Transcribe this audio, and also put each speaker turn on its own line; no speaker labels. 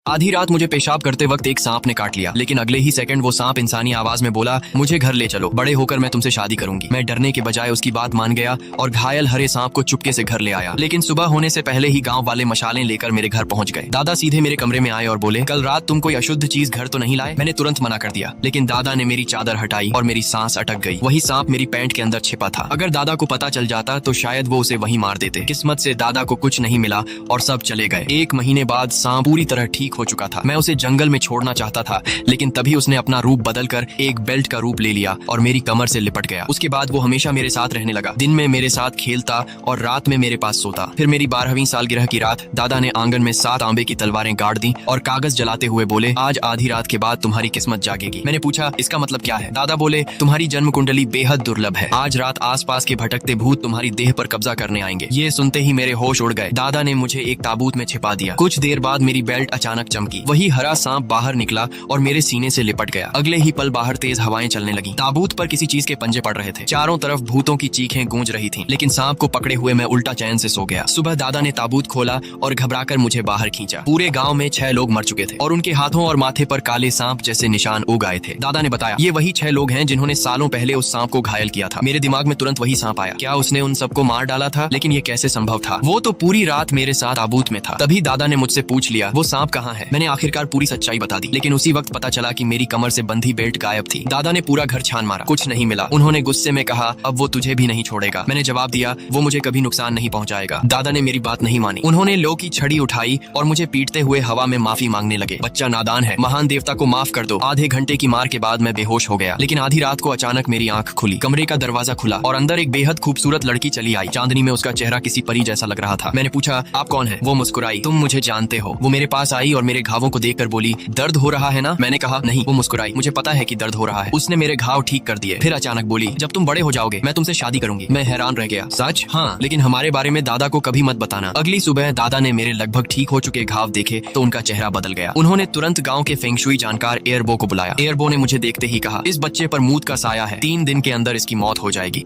आधी रात मुझे पेशाब करते वक्त एक सांप ने काट लिया, लेकिन अगले ही सेकंड वो सांप इंसानी आवाज में बोला, मुझे घर ले चलो, बड़े होकर मैं तुमसे शादी करूंगी। मैं डरने के बजाय उसकी बात मान गया और घायल हरे सांप को चुपके से घर ले आया। लेकिन सुबह होने से पहले ही गाँव वाले मशालें लेकर मेरे घर पहुंच गए। दादा सीधे मेरे कमरे में आए और बोले, कल रात तुम कोई अशुद्ध चीज घर तो नहीं लाए? मैंने तुरंत मना कर दिया, लेकिन दादा ने मेरी चादर हटाई और मेरी सांस अटक गई। वही सांप मेरी पैंट के अंदर छिपा था। अगर दादा को पता चल जाता तो शायद वो उसे वहीं मार देते। किस्मत से दादा को कुछ नहीं मिला और सब चले गए। 1 महीने बाद सांप पूरी तरह ठीक हो चुका था। मैं उसे जंगल में छोड़ना चाहता था, लेकिन तभी उसने अपना रूप बदलकर एक बेल्ट का रूप ले लिया और मेरी कमर से लिपट गया। उसके बाद वो हमेशा मेरे साथ रहने लगा, दिन में मेरे साथ खेलता और रात में मेरे पास सोता। फिर मेरी 12वीं सालगिरह की रात दादा ने आंगन में 7 तांबे की तलवारें गाड़ दी और कागज जलाते हुए बोले, आज आधी रात के बाद तुम्हारी किस्मत जागेगी। मैंने पूछा, इसका मतलब क्या है? दादा बोले, तुम्हारी जन्म कुंडली बेहद दुर्लभ है। आज रात आसपास के भटकते भूत तुम्हारी देह पर कब्जा करने आएंगे। ये सुनते ही मेरे होश उड़ गए। दादा ने मुझे एक ताबूत में छिपा दिया। कुछ देर बाद मेरी बेल्ट अचानक चमकी। वही हरा सांप बाहर निकला और मेरे सीने से लिपट गया। अगले ही पल बाहर तेज हवाएं चलने लगी। ताबूत पर किसी चीज के पंजे पड़ रहे थे। चारों तरफ भूतों की चीखें गूंज रही थीं, लेकिन सांप को पकड़े हुए मैं उल्टा चैन से सो गया। सुबह दादा ने ताबूत खोला और घबराकर मुझे बाहर खींचा। पूरे गांव में 6 लोग मर चुके थे और उनके हाथों और माथे पर काले सांप जैसे निशान उग आए थे। दादा ने बताया, ये वही 6 लोग हैं जिन्होंने सालों पहले उस सांप को घायल किया था। मेरे दिमाग में तुरंत वही सांप आया। क्या उसने उन सबको मार डाला था? लेकिन ये कैसे संभव था? वो तो पूरी रात मेरे साथ ताबूत में था। तभी दादा ने मुझसे पूछ लिया, वो सांप कहाँ है? मैंने आखिरकार पूरी सच्चाई बता दी, लेकिन उसी वक्त पता चला कि मेरी कमर से बंधी बेल्ट गायब थी। दादा ने पूरा घर छान मारा, कुछ नहीं मिला। उन्होंने गुस्से में कहा, अब वो तुझे भी नहीं छोड़ेगा। मैंने जवाब दिया, वो मुझे कभी नुकसान नहीं पहुंचाएगा। दादा ने मेरी बात नहीं मानी। उन्होंने लो की छड़ी उठाई और मुझे पीटते हुए हवा में माफी मांगने लगे। बच्चा नादान है, महान देवता को माफ कर दो। आधे घंटे की मार के बाद मैं बेहोश हो गया, लेकिन आधी रात को अचानक मेरी आंख खुली। कमरे का दरवाजा खुला और अंदर एक बेहद खूबसूरत लड़की चली आई। चांदनी में उसका चेहरा किसी परी जैसा लग रहा था। मैंने पूछा, आप कौन है? वो मुस्कुराई, तुम मुझे जानते हो? वो मेरे पास आई और मेरे घावों को देखकर बोली, दर्द हो रहा है ना? मैंने कहा, नहीं। वो मुस्कुराई, मुझे पता है कि दर्द हो रहा है। उसने मेरे घाव ठीक कर दिए। फिर अचानक बोली, जब तुम बड़े हो जाओगे मैं तुमसे शादी करूंगी। मैं हैरान रह गया, सच? हाँ, लेकिन हमारे बारे में दादा को कभी मत बताना। अगली सुबह दादा ने मेरे लगभग ठीक हो चुके घाव देखे तो उनका चेहरा बदल गया। उन्होंने तुरंत गांव के फेंगशुई जानकार एयरबो को बुलाया। एयरबो ने मुझे देखते ही कहा, इस बच्चे पर मूत का साया है, 3 दिन के अंदर इसकी मौत हो जाएगी।